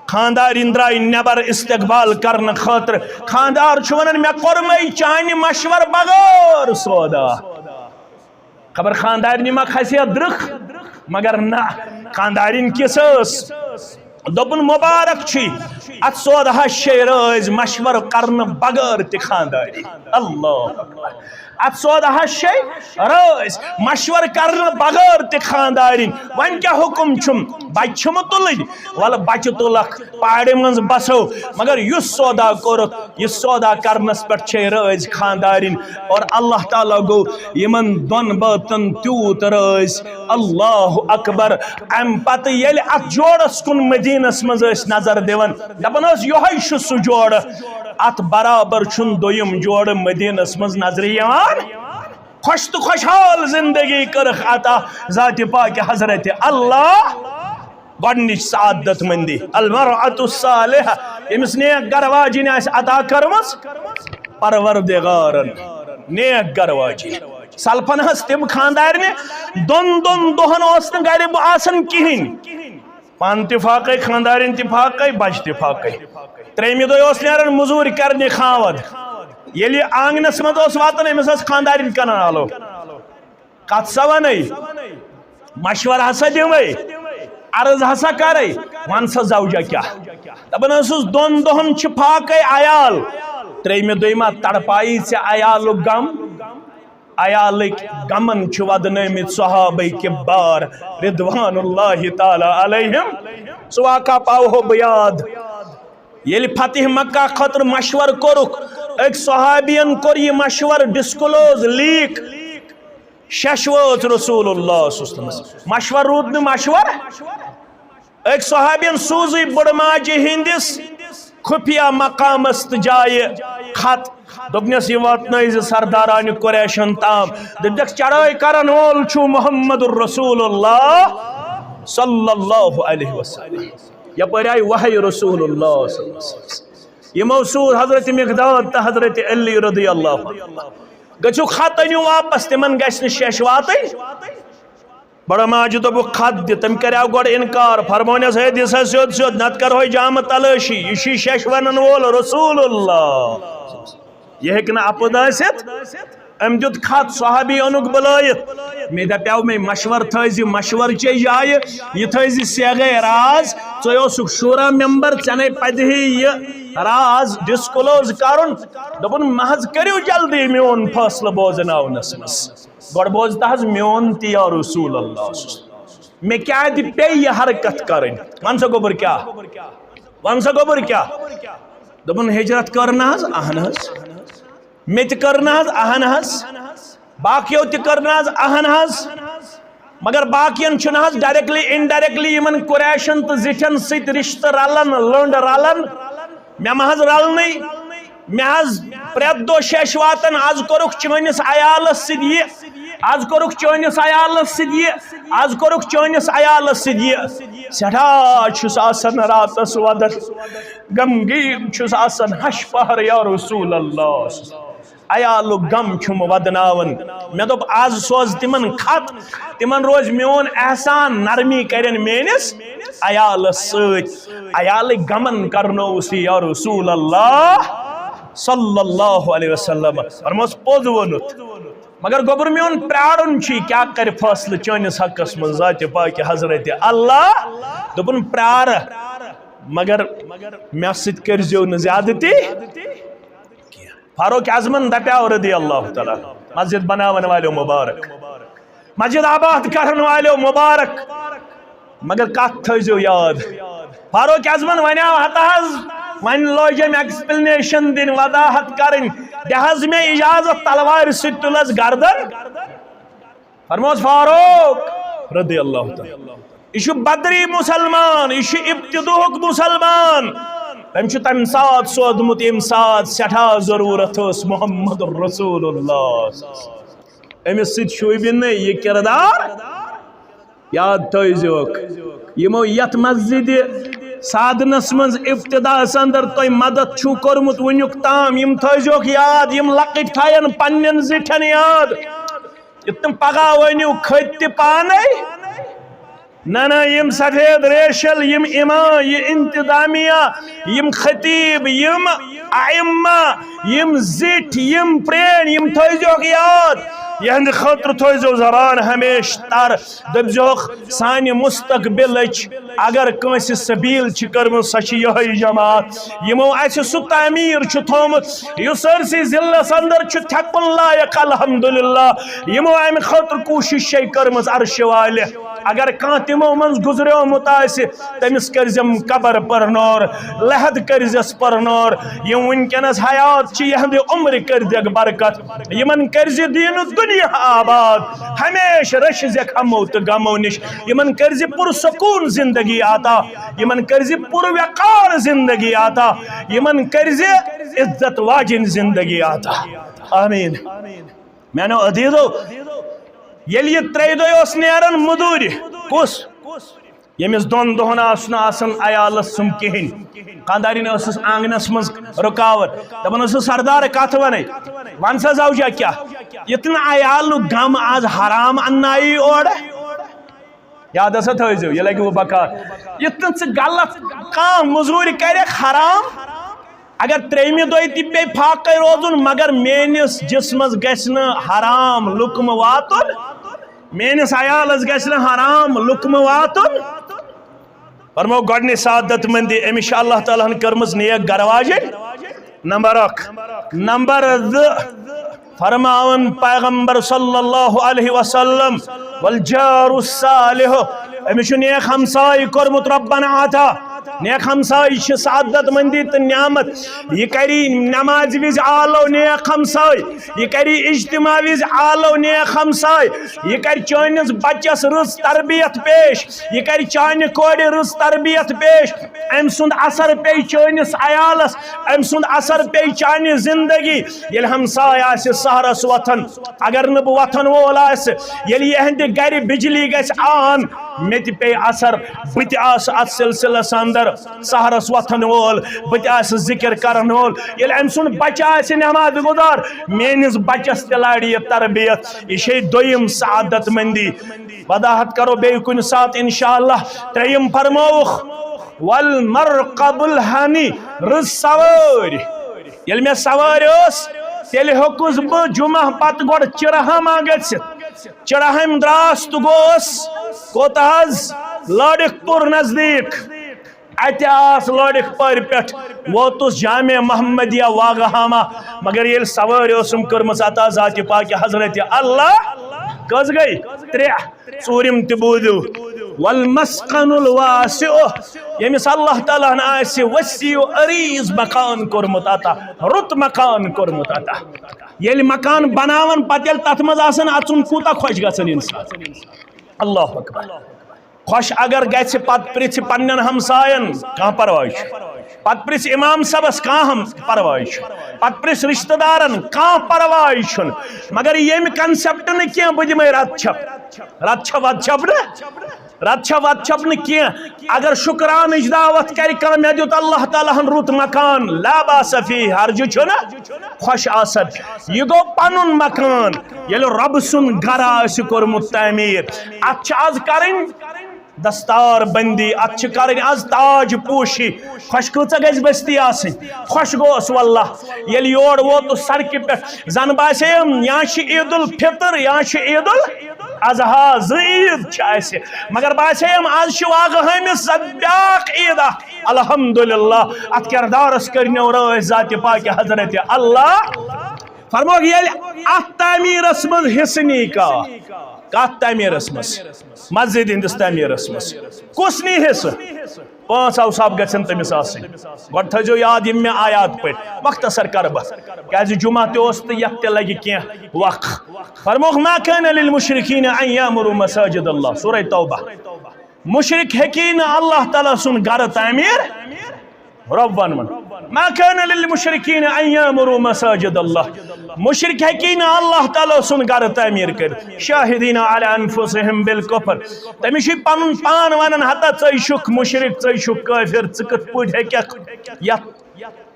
خاندار اندرائی نبر استقبال کرن خاطر خاندار چھونن میں قرمئی چانی مشور بغور سودا خبر خاندار نما خیصیت درخ مگر نا خاندارین کسس دوپن مبارک چھی ات سودہ شیرز مشور کرن بغیر تی خانداری اللہ ات سودہ شیرز مشور کرن بغیر تی خاندارین وان کیا حکم چھم بچم تلد والا بچ تلک پاڑی منز بسو مگر یس سودا کرت یس سودا کرنس پر شیرز خاندارین اور اللہ تعالیٰ گو یمن دون باتن تیوت رز اللہ اکبر ام پتہ یل ات جوڑس کن مدینس مز نظر دیون دپن یہ سہ جوڑ ات برابر چھن دویم جوڑ مدینس مز نظر یوان خوش تو خوشحال زندگی کرخ عطا ذات پاک حضرت اللہ گۄڈنِچ سعادت مندی المرأة الصالحہ یمس نیک گر واجن آس عطا کرمس پروردگارن نیک گر واجن سلفن ہس تم خاندار نے دون دہن اس گھر آسن کہین پان تفاقی خاندارین تفاقی بچ تفاقی تریمی دس نیران مزور کرنے خاود یلی آنگنس مد واتن امس خاندارین کنان آلو کت سا ون مشور ہسا دمے عرض ہسا کرے ون سا زوجہ کیا دپان دون دہن فاقے عیال تریمی دما تڑپائی ے عیال غم عیالک غمن ودنمت صحابہ کبار رضوان اللہ تعالی علیہم سہ واقعہ پاو بیاد یل فتح مکہ خطر مشور کورک ایک صحابین کور یہ مشور ڈسکلوز لیک ششوت رسول اللہ صلی اللہ علیہ وسلم مشور رود نے مشور ایک صحابین سوزی بڑماجی ہندس خفیہ مقام است جائے خط دبنس یہ واتنائز سرداران قریشن تام دبدک چڑھائی کرن وول چھو محمد الرسول اللہ صلی اللہ علیہ وسلم یا پر آئی وحی رسول اللہ صلی اللہ علیہ وسلم یہ موصول حضرت مقداد تا حضرت علی رضی اللہ گچو خط انیو واپس تمن گشن شیشواتی بڑا ماجد ابو خط دی تم کریاو گوڑ انکار فرمونیس ہے دیسا سیود سیود نت کر ہوئی جام تلاشی یشی شیشونن وول رسول اللہ یہ ہکنا اپدا ست ام دیت خط صحابی انوک بلائیت میں دپیاو میں مشور تھائزی مشور چے جائے یہ تھائزی سیغے راز چویو سک شورا ممبر چنے پدہی یہ راز ڈسکلوز کرن دپن محض کریو جلدی میون فاصلہ بوزناو نسمس گوڑ بوزتا حض میون تی یا رسول اللہ میں کیا دی پی یہ حرکت کرن وانسا گوبر کیا وانسا گوبر کیا دپن ہجرت کرنا حض اہن حض مت کرنا حض اہن حض باقیو تی کرنا حض اہن حض مگر باقین چھنا حض ڈائریکٹلی انڈائریکٹلی یمن قریشن تو زٹھن سیت رشتہ رالن لونڈ رالن میں محض رال نہیں میں حض پریت دو شیشواتن آز کرک چونس عیالس سدیے آز کرک چونس عیالس سدیے آز کرک چونس عیالس سدیے سٹھا چھس آسن راتس ودر غمگین چھس آسن ہش پہر یا رسول اللہ عیالو غم چھم ودناون میں دوپ آز سوز تمن خط تمن روز میون احسان نرمی کرن مینس عیالس سیت عیال غمن کرنو اسی یا رسول اللہ صلی اللہ علیہ وسلم فرموس پوز ونت مگر گوبر میون پرارن چھی کیا کر فاصلہ چانس حقس من ذات پاک حضرت اللہ دپن پرار مگر مے ست کرزیو ن زیادتی فاروق اعظمن دپیاو رضی اللہ تعالی مسجد بناون والو مبارک مسجد آباد کرن والو مبارک مگر کت تھزیو یاد فاروق اعظمن ونیاو ہتاز ون لوجم ایکسپلینیشن دن وضاحت کرن دہز میں اجازت تلوار ست تلس گردن فرموس فاروق رضی اللہ تعالی یہ بدری مسلمان یہ ابتدوک مسلمان تم تم سات سودمت یم سات سٹھا ضرورت اس محمد رسول اللہ امس ست شوبن یہ کردار یاد تھوک یمو یت مسجد سادنس من ابتداس اندر تہ مدد چھو کورمت ونیک تام یم تھوک یاد یم لکٹ تھین پنن زٹھن یاد تم پگہ ونیو کھت تہ پانے نہ یم سفید ریشل یم امام یہ انتظامیہ یم خطیب یم ائمہ یم زٹ یم پرین یم تھوک یاد یہند خاطر تھوزو زبان ہمیش تر دبزوخ سانی مستقبل اگر کنس سبیل کرم سچی یہ جماعت یمو اس سو تعمیر تھومت یس سرسی ضلعس اندر تھکن لائق الحمدللہ یمو ام خاطر کوشش کرم عرش والے اگر کان تمو من گزریومت تمس کرزم قبر پرنور لحد کرزس پرنور یم ونکس حیات یہند عمر کردگ برکت یمن کرز دین دنیا آباد ہمیش رش زک ہمو تو غمو نش یمن کرز پرسکون زندگی آتا یمن کرز پر وقار زندگی آتا یمن کرز عزت واجن زندگی آتا آمین مینو عزیزو یل یہ ترے دو نیرن مدور کس یمس دون دہن آسن عیالس سم کہین خاندارین آنگنس مز رکاوٹ دپان سردار کت ون ون سا زوجہ کیا اتنا عیال غم آز حرام انائی اور یاد ہسا تھو یہ لگی وہ بکار اتن سے غلط کام مزور کر حرام اگر تریمی دوئی تی پی پھاقے روزن مگر مینس جسمس گسن حرام لکم واتن مینس عیالس گسن حرام لکم واتن فرمو گوڑنی سعادت مندی امیشہ اللہ تعالیٰ نے کرمز نیک گرواجن نمبر 1 نمبر 2 فرماون پیغمبر صلی اللہ علیہ وسلم والجار الصالح امیشہ نیک ہمسائی کرمت ربنا آتا نیک ہمسائی سعادت مندی تو نعمت یہ کری نماز وز آلو نیک ہمسائی یہ کری اجتماع وز آلو نیک ہمسائی یہ کری چانس بچس رز تربیت پیش یہ کری چانہ کوڑ رز تربیت پیش ام سند اثر پی چانس عیالس ام سند اثر پی چانہ زندگی یل ہمسائی آس سہرس وطن اگر نب وطن وول آس یل یہند گر بجلی گس آن مت پی اثر بت آس ات سلسلس اندر سہرس وطن وول بت آس ذکر کرن وول یل ام سن بچہ آس نماز گزار میانس بچس تلاڑی یہ تربیت یہ دویم سعادت مندی وضاحت کرو بے کن ساتھ انشاءاللہ تریم فرموخ والمرقب الحنی رز سوار یل میں سوار اس تیل حکوز بہ جمعہ پت گوڑ چرہما گژھِتھ چرہم دراس تو گوس کوتاز لاڑک پور نزدیک اتیاس لاڑک پور پٹھ ووتس جامع محمدیہ واگہامہ مگر یل سوار اسم کرمس عطا ذات پاک حضرت اللہ کز گئی 3 ژوٗرِم تہِ بوٗزِو والمسکن الواسع یمس اللہ تعالیٰ آسہِ وسیع عریض مکان کورمت عطا رُت مکان کورمت عطا یل مکان بناون پتہ یل تتھ مز آسن اژُن کوٗتاہ خۄش گژھان انسان اللہ اکبر خوش اگر گژھِ پتہٕ پرژھِ پننٮ۪ن ہمساین کانٛہہ پرواے چھُ پتہٕ پرژھِ امام صٲبس کانٛہہ پرواے چھُ پتہٕ پرژھِ رشتہٕ دارن کانٛہہ پرواے چھُنہٕ مگر ییٚمہِ کنسپٹ نہٕ کینٛہہ بہٕ دِمے رت چھپ وت چھپ نہ کینٛہہ اگر شکرانٕچ دعوت کرِ کانٛہہ مےٚ دیُت اللہ تعالیٰ ہن رُت مکان لا باس فیہ ہرجہِ چھُنہٕ خۄش آسان یہ گوٚو پنُن مکان ییٚلہِ رۄبہٕ سُنٛد گرٕ آسہِ کوٚرمُت تعمیٖر اتھ چھِ آز کرٕنۍ دستار بندی ات کرن از تاج پوشی خوش کۭژاہ گژھِ بستی آسٕنۍ خوش گوس واللہ ییٚلہِ یور ووت سڑکہِ پٮ۪ٹھ زن باسیٚیِم یا چھِ عید الفطر یا چھِ عید الاضحیٰ زٕ عید چھِ اَسہِ مگر باسیٚیِم آز چھِ واقعہٕمِس بیٛاکھ عید اکھ الحمدللہ ات کردارس کٔرنو رٲچھ ذاتِ پاکہِ حضرت اللہ فرموک ییٚلہِ اتھ تعمیٖرس منٛز حصہٕ نی کتھ تعمیٖرس منٛز مسجد ہندس تعمیٖرس منٛز کُس نی حصہٕ 5 اوصاف گژھن تٔمِس آسٕنۍ گۄڈٕ تھٲیزیو یاد یِم مےٚ آیات پٔرۍ مختصر کرٕ بہٕ کیازِ جمعہ تہِ اوس تہٕ یتھ تہِ لگہِ کینٛہہ وقت فرموک ما كان للمشركين ان يعمروا مساجد الله سورہ توبہ مشرک ہیٚکی نہٕ اللہ تعالیٰ سُنٛد گرٕ تعمیٖر رب ونمن ما كان للمشركين ان يعمروا مساجد الله مشرک ہیٚکی نہٕ اللہ تعالیٰ سُنٛد گرٕ تعمیٖر کٔرِتھ شاہدین علی انفسهم بالکفر تٔمِس چھُ پنُن پان ونان ہتا ژٕے چھُکھ مشرک ژٕے چھُکھ کٲفر ژٕ کِتھ پٲٹھۍ ہیٚککھ یتھ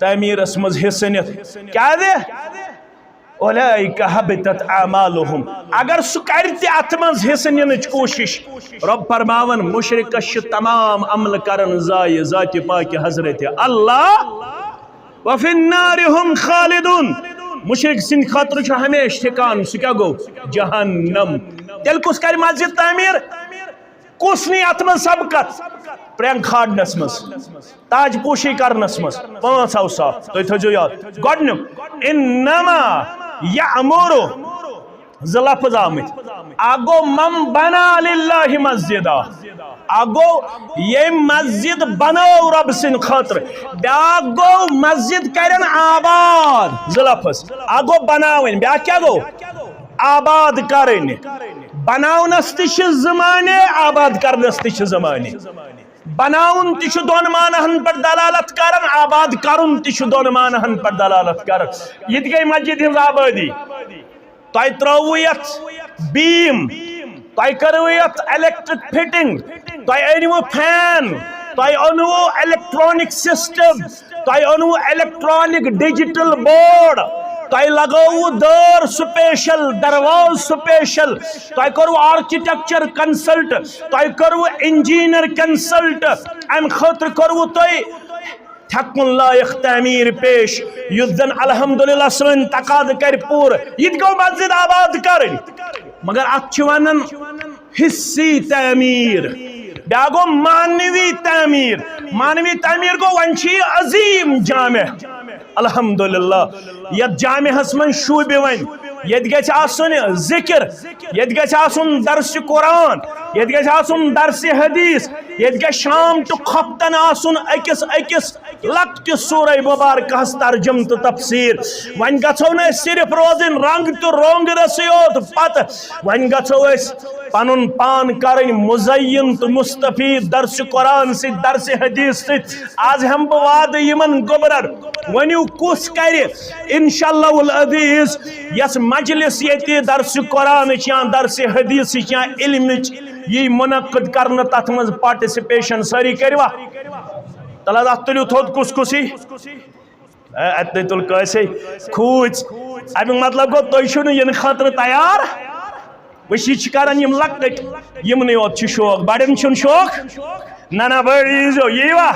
تعمیٖرس منٛز حصہٕ نِتھ کیازِ اولئک حبطت اعمالهم اگر سُہ کرِ تہِ اتھ منٛز حصہٕ نِنٕچ کوٗشش رب فرماون مشرکس چھِ تمام عمل کرن ضایع ذاتِ پاکہِ حضرت اللہ وفی النار هم خالدون مشرک سٕنٛدِ خٲطرٕ چھُ ہمیشہ ٹھِکان سُہ کیٛاہ گوٚو جہنم تیٚلہِ کُس کرِ مسجد تعمیٖر کُس نی اتھ منٛز سبقت پرٛینٛگ کھالنس منٛز تاج پوشی کرنس منٛز 5 اوصاف تُہۍ تھٲیزیو یاد گۄڈنیُک انما یعمر زٕ لفظ آمٕتۍ اکھ گوٚو من بنا للہ مسجدا اکھ گوٚو ییٚمۍ مسجد بنٲو رۄبہٕ سٕنٛدِ خٲطرٕ بیٛاکھ گوٚو مسجد کرن آباد زٕ لفظ اکھ گوٚو بناوٕنۍ بیٛاکھ کیٛاہ گوٚو آباد کرٕنۍ بناونس تہِ چھِ زٕ معنے آباد کرنس تہِ چھِ زٕ معنے بناون تہِ چھُ دۄن معناہن پٮ۪ٹھ دلالت کران آباد کرُن تہِ چھُ دۄن معناہن پٮ۪ٹھ دلالت کران یہِ تہِ گٔے مسجد ہٕنٛز آبٲدی تۄہہِ ترٛٲوٕ یتھ بیٖم تۄہہِ کٔرٕوٕ یتھ الیکٹرک فٹنگ تۄہہِ أنوٕ فین تۄہہِ اوٚنوٕ الیکٹرانک سسٹم تۄہہِ اوٚنوٕ الیکٹرانک ڈیجیٹل بورڈ تۄہہِ لگٲوٕ دٲر سپیشل درواز سپیشل تۄہہِ کوٚروٕ آرکِٹیکچر کنسلٹ تۄہہِ کوٚروٕ انجیٖنر کنسلٹ امہِ خٲطرٕ کوٚروٕ تۄہہِ تھکُن لایق تعمیٖر پیش یُس زن الحمدللہ سٲنۍ تقاضہٕ کرِ پوٗرٕ یہِ تہِ گوٚو مسجد آباد کرٕنۍ مگر اتھ چھِ ونان حصی تعمیٖر بیٛاکھ گوٚو مانوی تعمیٖر گوٚو وۄنۍ چھِ یہِ عظیٖم جامع الحمدللہ یتھ جامعس منٛز شوٗبہِ وۄنۍ ییٚتہِ گژھِ آسُن ذکر ییٚتہِ گژھِ آسُن درسِ قرآن ییٚتہِ گژھِ آسُن درسِ حدیث ییٚتہِ گژھِ شام تہٕ خۄفتن آسُن أکِس لۄکٹہِ سورہ مبارکہس ترجم تہٕ تفسیٖر وۄنۍ گژھو نہٕ أسۍ صرف روزٕنۍ رنگ تہٕ رونٛگرسٕے یوت پتہٕ وۄنۍ گژھو أسۍ پنُن پان کرٕنۍ مُزین تہٕ مستفید درسِ قرآن سۭتۍ درسِ حدیث سۭتۍ آز ہٮ۪مہٕ بہٕ وعدٕ یِمن گوٚبرن ؤنِو کُس کرِ انشاءاللہ العزیز یس مجلس ییٚتہِ درسِ قرآنٕچ یا درسِ حدیثٕچ یا علمٕچ یی منعقد کرنہٕ تتھ منٛز پارٹِسپیشن سٲری کٔروا تل حظ اتھ تُلِو تھوٚد کُس کُسٕے اتہِ تُل کٲنٛسے کھوٗژ امیُک مطلب گوٚو تُہۍ چھِو نہٕ یِنہٕ خٲطرٕ تیار وٕچھ یہِ چھِ کران یِم لۄکٕٹۍ یِمنٕے یوت چھُ شوق بڑٮ۪ن چھُنہٕ شوق نہ بٔڑۍ ییٖزیو ییٖوا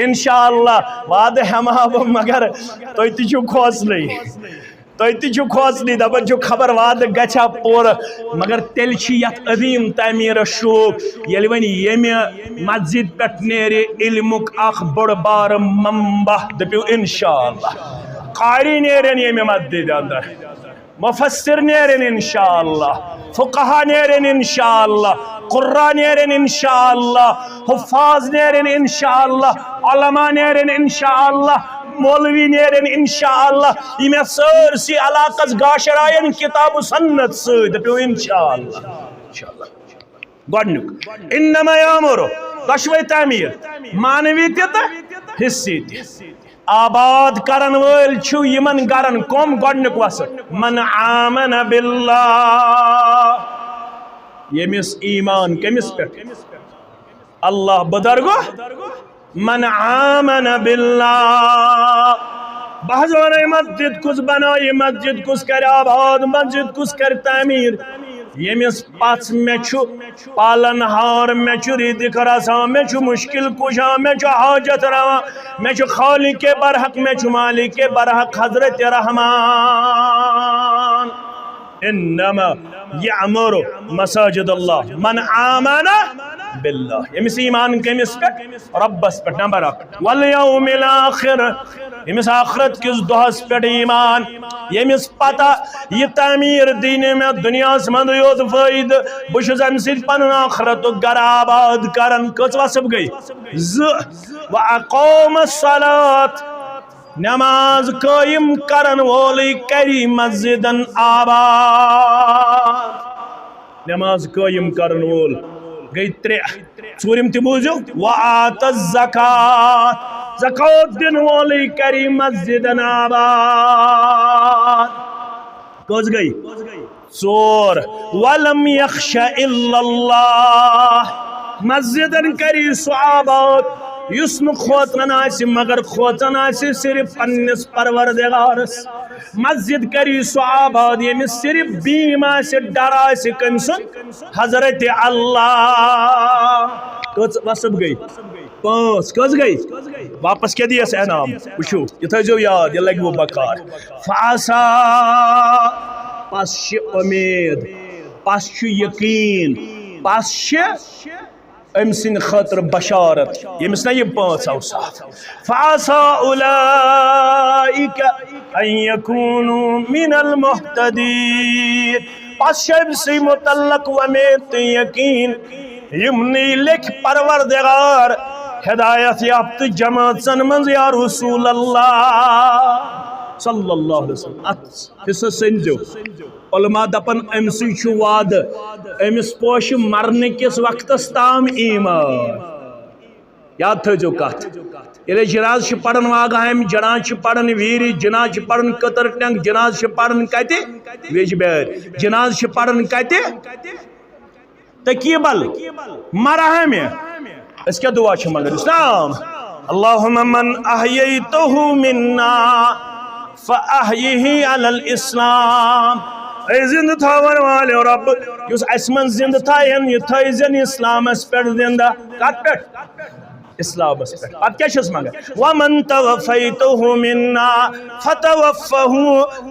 انشاءاللہ وعدٕ ہٮ۪مہٕ ہا بہٕ مگر تُہۍ تہِ چھِو کھوژنٕے دپان چھِو خبر وعدٕ گژھِ ہا پوٗرٕ مگر تیٚلہِ چھِ یتھ عظیٖم تعمیٖرس شوق ییٚلہِ وۄنۍ ییٚمہِ مسجد پٮ۪ٹھ نیرِ علمُک اکھ بوٚڑ بارٕ منبع دٔپِو انشاءاللہ قاری نیرن ییٚمہِ مسجد اندر مفسر نیرن انشاءاللہ فقہا نیرن انشاءاللہ قرا نیرن انشاءاللہ حفاظ نیرن انشاءاللہ علماء نیرن انشاءاللہ مولوی نیرن انشاءاللہ یہ میں سٲرسٕے علاقس گاشرایَن کتاب و سنت سۭتۍ دٔپِو انشاءاللہ گۄڈنیُک انما یعمر دۄشوے تعمیٖر مانوی تہِ تہٕ حصی تہِ آباد کرن وٲلۍ چھُ یِمن گرن کۄم گۄڈنیُک وسط من آمن باللہ ییٚمِس ایمان کٔمِس پٮ۪ٹھ اللہ بدرگو من آمن باللہ بہٕ حظ ونے مسجد کُس بنایہِ مسجد کُس کرِ آباد مسجد کُس کرِ تعمیٖر یمس پچ میں پالن ہار میں ریدک رساں میں مشکل کشاں میں حاجت رواں میں خالق برحق میں مالک برحق حضرت رحمان انما یعمر مساجد اللہ من آمن باللہ یمس ایمان کمس پہ ربس پہ نمبر 1 والیوم الاخر یمس آخرت کس دہس پہ ایمان یمس پتہ یہ تعمیر دین میں دنیا من یوت فائد بہت ام سی پن آخرت گر آباد کرن کچ وسب گئی وَأَقَامَ الصَّلَاةَ نماز قائم کرن وولی کری مسجدن آباد نماز قائم کرن وول گئی 3 ژوٗرِم تہِ بوٗزِو وَآتَ الزَّکات زکات دن وولی کری مسجدن آباد کٔژ گئی 4 وَلَمْ يَخْشَ إِلَّا اللَّهِ مسجدن کری سُہ آباد یُس نہٕ کھوژان آسہِ مگر کھوژان آسہِ صرف پننس پروردگارس مسجد کری سُہ آباد ییٚمِس صرف بیٖم آسہِ ڈر آسہِ کٔمۍ سُنٛد حضرت اللہ کٔژ وسب گئی 5 کٔژ گئی واپس کیا دیس انعام وٕچھو یہِ تھٲیزیو یاد یہِ لگہِ وٕ بکار فاسا پس چھِ امید پس چھُ یقین پس چھِ ام سن خاطر بشارت یمس نا یہ 5 اوصاف فعسى اولئك ان يكونوا من المهتدين پس شب سے متعلق ومید یقین یمنی لکھ پروردگار ہدایت یافت جماعت سن منز یا رسول اللہ صلی اللہ علیہ وسلم حصہ سنجو علماء دپن ام سی وعد امس پوش مرنے کس وقت تام ایمان یاد تھو کت یل جناز پڑھن واگہم جناز پڑھن ویری جناز پڑھن قطر ٹنگ جناز پڑھن کتہ ویج بیر جناز پڑھن کتہ تقیبل مراہم اس کیا دعا مگر اسلام اللہم من احییتہ منا فاحیہ علی الاسلام اے زند تھاون والے رب یس اسمن زند تھائن یہ تھائزن اسلام اس پر زندہ کت پر اسلام اس پر اب کیا شس مگر ومن توفیتہ منا فتوفہ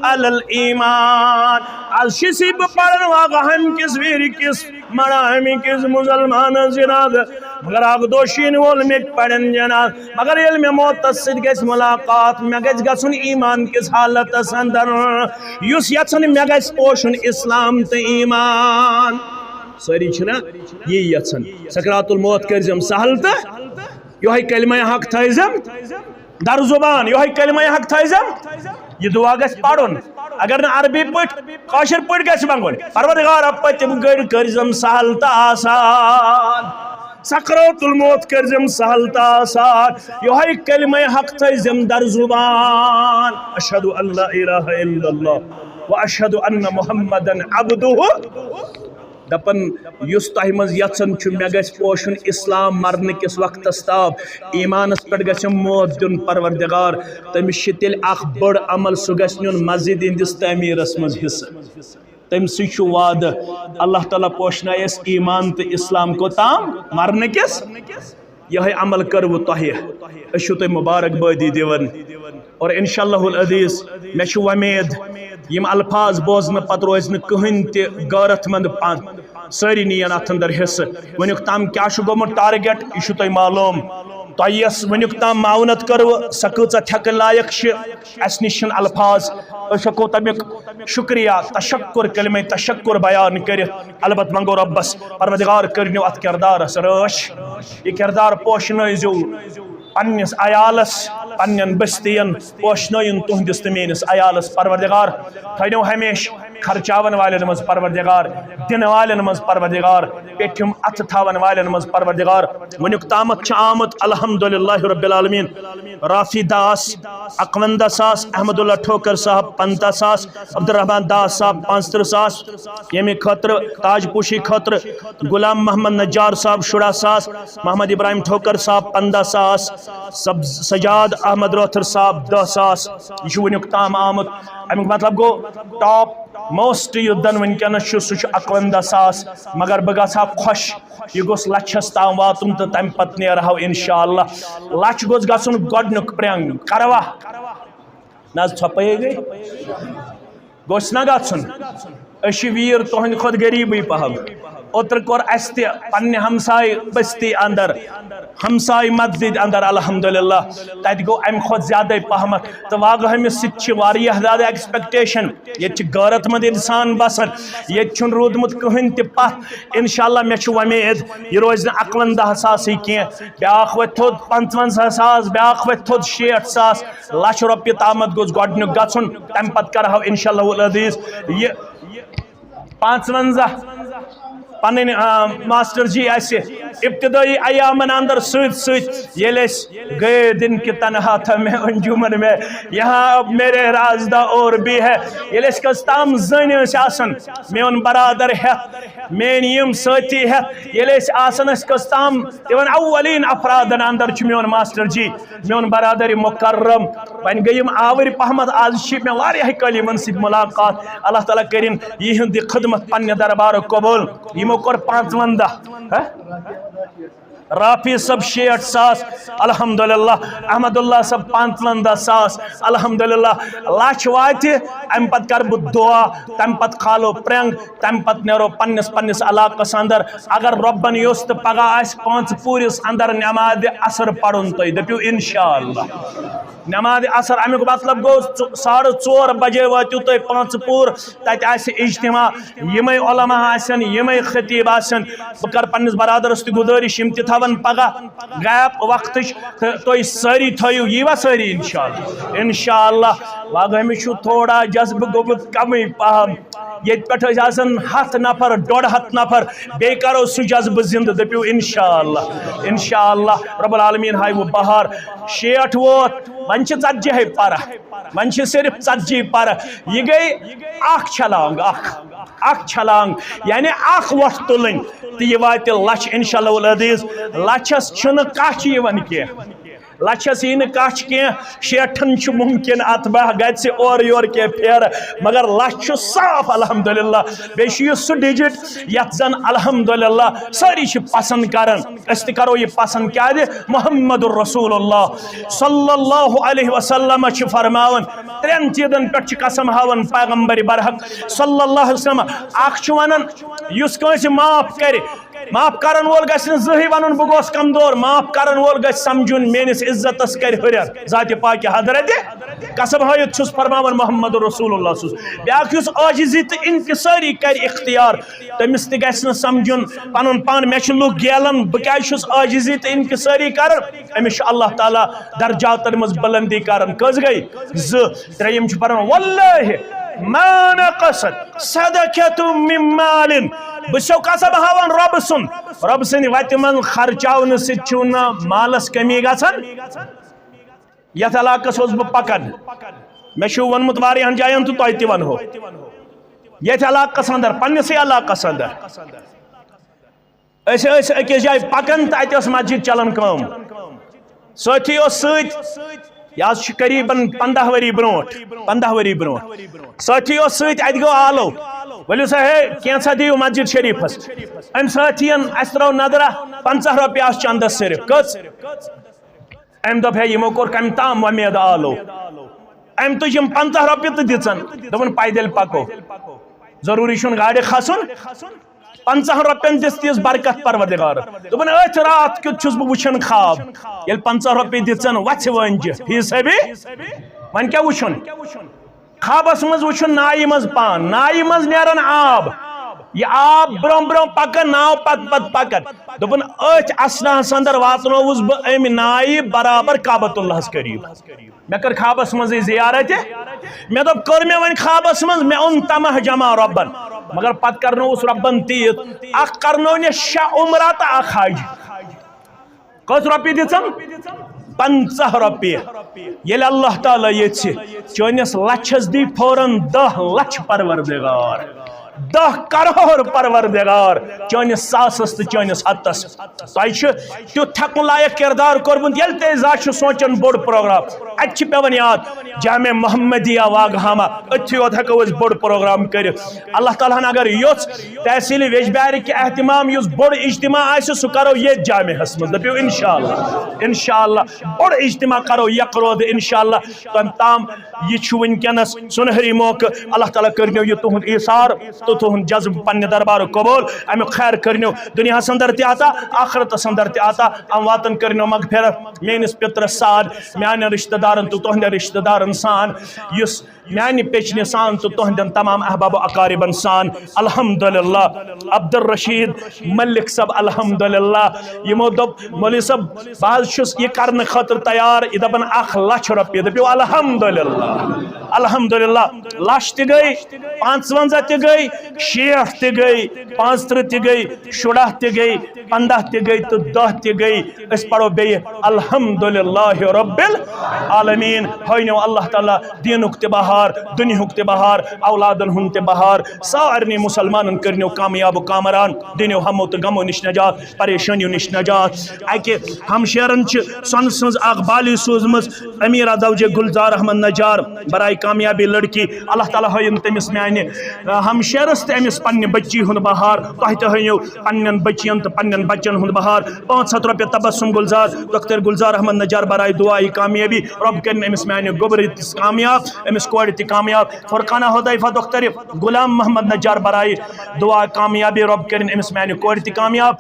علی الایمان از شسی بپڑن واقعہم کس ویری کس مراہمی کس مسلمان زناد مگر آگ دوشین وول میں پڑھن جناد مگر علم موتصد گیس ملاقات میں گیس گسن ایمان کس حالت سندر یس یتسن میں گیس پوشن اسلام تا ایمان ساری چھنا یہ یتسن سکرات الموت کرزم سہل تا یہ کلمہ حق تھائزم در زبان یہ کلمہ حق تھائزم یہ دعا گیس پڑھن اگر نہ عربی پٹ کاشر پٹ گیس منگون پروردگار پتم گڑ کرزم سہل تا آسان سکرات الموت کرزم سہل تا آسان یہ کلمہ حق تھائزم در زبان اشہد ان لا الہ الا اللہ واشہد ان محمدن عبدہ دپن یس تہ مز یژن مے گژھِ پوشن اسلام مرنے کس وقت تاب ایمانس پہ گژھم موت دن پروردگار تمس تیل اخ بڑ عمل سہ گژھِ نیون مسجد ہندس تعمیرس مز حصہ تم سی وعد اللہ تعالیٰ پوشنائس ایمان تو اسلام کو تام مرنے کس یہ عمل کرو تہ تہ مبارک بادی دیون اور انشاءاللہ العزیز میں امید یم الفاظ بوزن پتہ روز کہین تہ غیرت مند پن ساری نین ات اندر حصہ ونیک تام کیا گومت ٹارگیٹ یہ تہ معلوم تہ یس ونیک تام معاونت کرو سہ کۭژاہ ٹھیکہٕ لائق اس نش الفاظ ہکو تمیک شکریہ تشکر کلمہ تشکر بیان کرت البت منگو ربس پروردگار کرنو ات کردارس رٲچھ یہ کردار پوشنٲیزو پنس عیالس پنن بستین پوشنٲیِن تہندس تو میٲنس عیالس پروردگار تھٲینو ہمیشہ خرچاون والن مز پروردگار دن والن مز پروردگار پیٹھم ات تھاون والن مز پروردگار ونیک تامت آمت الحمدللہ رب العالمین رافی داس 51 ساس احمد اللہ ٹھوکر صاحب 50 ساس عبدالرحمان داس صاحب 35 ساس یمی خاطر تاج پوشی خاطر غلام محمد نجار صاحب 16 ساس محمد ابراہیم ٹھوکر صاحب 15 ساس سجاد احمد روتھر صاحب 10 ساس یہ ونیک تام آمت امیک مطلب گو ٹاپ موسٹ یدن ونکس سہ 51,000 مگر بہ گھا خوش یہ گوس لچھس تام واتن تو تمہ پتہ نیرہو انشاءاللہ لچھ گوس گھن گۄڈنیُک پرٛنٛگ کروا نہ ژھۄپے گئی گوس نا گژھُن أسۍ ویٖر تُہنٛدِ کھۄتہٕ غریٖبٕے پہم اوترٕ کوٚر اَسہِ تہِ پننہِ ہمساے بستی اندر ہمساے مسجد اندر الحمدللہ تتہِ گوٚو امہِ کھۄتہٕ زیادے پہمت تہٕ واگہٲمِس سۭتۍ چھِ واریاہ زیادٕ ایکسپیکٹیشن ییٚتہِ چھِ غٲرت مند انسان بسان ییٚتہِ چھُنہٕ روٗدمُت کٕہٕنۍ تہِ پتھ انشاءاللہ مےٚ چھُ وۄمید یہِ روزِ نہٕ 51,000 کینٛہہ بیٛاکھ وۄتھِ تھوٚد 55,000 بیٛاکھ وۄتھِ تھوٚد 60,000 لچھ رۄپیہِ تامتھ گوٚژھ گۄڈنیُک گژھُن تمہِ پتہٕ کرہو انشاءاللہ العزیز یہ 55 پنن ماسٹر جی ایسے ابتدائی ایامن اندر یل گئے دن کی تنہا تھا میں انجمن میں یہاں اب میرے رازدہ اور بھی ہے یل کستام زن آسن میون برادر ہیت مین یم ساتھی ہیت یل آسن کستام تمن اولین افرادن اندر میون ماسٹر جی میون برادر مکرم ون گئی آور پہمت آج میں واریاہ کل یمن سۭتۍ ملاقات اللہ تعالیٰ کرن یہند خدمت پنہ دربار قبول یمو کور 55 رافی صاحب 60,000 الحمدللہ احمد اللہ صاحب 55,000 الحمدللہ لچھ وات ام پت کر بہ دعا تم پت کھالو پرنگ تم پت نیرو پنس علاقس اندر اگر ربن یوس تو پگہ آس 5 پورس اندر نماز اثر پڑھن تھی دپیو انشاءاللہ نماز اثر امیک مطلب گو 4:30 بجے واتو تھی 5 پور تت اجتماع یمے علماء آسن یمے خطیب آسن بہ کر پنس برادرس تہ گزارش یم تہ تھون پگہ غیب وقت تھی ساری تھو یہ ساری انشاءاللہ واگہ چھ تھوڑا جذبہ گومت کمی پہم یہ پہ 100 نفر 150 نفر بی کرو سہ جذبہ زندہ دپیو انشاءاللہ رب العالمین ہائی وہ بہار 60 ووت ون 40 پارہ ون صرف 40 پارہ یہ گئی اخ چھلانگ یعنی اخ وقت تلن تو یہ وات لچھ انشاءاللہ العزیز لچھس چھنہ کچھ یوان کی لچھس یہ کچھ کی 60 ممکن اتبہ گھر اور یور کی پھیر مگر لچھ صاف الحمدللہ بیہ سہ ڈجٹ یت زن الحمدللہ ساری پسند کران اس کرو یہ پسند کیا محمد الرسول اللہ صلی اللہ علیہ وسلم فرماون 3 چیزن پہ قسم ہاون پیغمبر برحق صلی اللہ علیہ وسلم اخ ونان اس کنس معاف کر معاف کرن وول گژھِ نہٕ زٕہٕنۍ ونُن بہٕ گوس کمزور معاف کرن وول گژھِ سمجھُن میٲنِس عزتس کر ہُریر ذاتِ پاکہِ حضرت قسم ہٲیِتھ چھُس فرماوان محمد رسول اللہ چھُس بیاکھ یُس عاجزی تہٕ انکساری کر اختیار تٔمِس تہِ گژھِ نہٕ سمجھُن پنُن پان مےٚ چھِ لُکھ گیلان بہٕ کیازِ چھُس عاجزی تہٕ انکساری کران أمِس چھُ اللہ تعالیٰ درجاتن منٛز بلندی کران کٔژ گٔے 2 ترٛیٚیِم چھُ فرماوان واللہ ما نقصت صدقة من مال بسو قسم ہاون رب سن وتہ من خرچاون سہ مالس کمی گھان یت علاقس بہ پکان مے وونمت واریاہن جاین تو تہ تہ ونہو یت علاقس اندر پنسے علاقس اندر أکس جائے پکان تو ات مسجد چلان کام ساتھی ست یہ قریباً 15 ؤری برونٹ ساتھی ست ات گو آلو ولو سا ہے کینسا دیو مسجد شریفس ام ساتھین اس ترو نظرہ 50 رۄپیہِ چندس صرف کس ام دپ ہے یمو کور کم تام ومید آلو ام تج 50 رۄپیہِ تہ دژن دپن پیدل پکو ضروری چھن گاڑی کھسن 50 رۄپین دس تیس برکت پروردگار دپن ات رات کیُتھ چھُس بہ وچھان خواب یل 50 رۄپیہِ دژن وچھ ونجہ فی سبی ون کیا وچھن خوابس مز وچھن نائی مز پان نائی مز نیران آب یہ آب برو پکان ناو پت پکان دپن ات اسناس اندر واتنوس بہ ام نائی برابر کعبۃ اللہ قریب مے کر خوابس مز زیارت مے دپ کر مے ون خوابس مز مے اون تمہ جمع ربن مگر پت کرنوس ربن تیت اخ کرنو نے 6 عمرہ تو اخ حج کس رۄپیہِ دژن 50 رۄپیہِ ییٚلہِ اللہ تعالیٰ یژھِ چٲنِس لچھس دی فوراً 10 لچھ پروردگار 10 کروڑ پروردگار چانس ساسس تو چانس ہتس تہ تھکن لائق کردار کورمت یل تہ زا سوچان بوڑ پروگرام اتہ پیون یاد جامع محمدیہ واگہامہ اتھی یوت ہیکو اس بوڑ پروگرام کرت اللہ تعالیٰ ہن اگر یوژ تحصیل ویجبیار کہ اہتمام اس بوڑ اجتماع آسہ سہ کرو یہ جامعس مز دپیو انشاءاللہ بوڑ اجتماع کرو یک رود انشاءاللہ تم تام یہ ونکس سنہری موقع اللہ تعالیٰ کرنو یہ تہد ایثار تو تہد جذب پنہ دربار قبول امیک خیر کرنو دنیا اندر تہ عطا آخرتس اندر تہ عطا ام واتن کرنو مغفرت میانس پترس سان میانہ رشتہ دارن تو تہندین رشتہ دارن سان یس میانہ پیچنہ سان تو تہندین تمام احباب و اقاربن سان الحمدللہ عبد الرشید ملک صاحب الحمدللہ یمو دپ مولوی صاحب بہت چھس یہ کرنے خاطر تیار یہ دپن 1 لچھ رۄپیہ دپیو الحمدللہ الحمدللہ لچھ تہ گئی 55 تہ گئی 60 تہ گئی 35 تہ گئی 16 تہ گئی 15 تہ گئی تو 10 تہ گئی اس پڑھو بیہ الحمدللہ رب العالمین ہوئنو اللہ تعالیٰ دینک تہ بہار دنیاک تہ بہار اولادن ہن تہ بہار سارنی مسلمانن کرنو کامیاب و کامران دینو ہمو تہ غمو نش نجات پریشانیو نش نجات اکہ ہمشیرن چھ سن سنز اخ بالی سوزمز امیرہ زوجہ گلزار احمد نجار برائے کامیابی لڑکی اللہ تعالیٰ ہوئن تمس میانہ ہمشیرس تہ امس پنہ بچی ہند بہار تہ تہ ہوئنو پنن بچین تہ پنن بچن ہند بہار 500 رۄپیہ تبسم گلزار ڈاکٹر گلزار احمد نجار برائے دعائی کامیابی رب کرن امس میانہ گوبر کامیاب امس کور تہ کامیاب فرقانہ حذیفہ ڈاکٹر غلام محمد نجار برائے دعا کامیابی رب کرن امس میانہ کور تہ کامیاب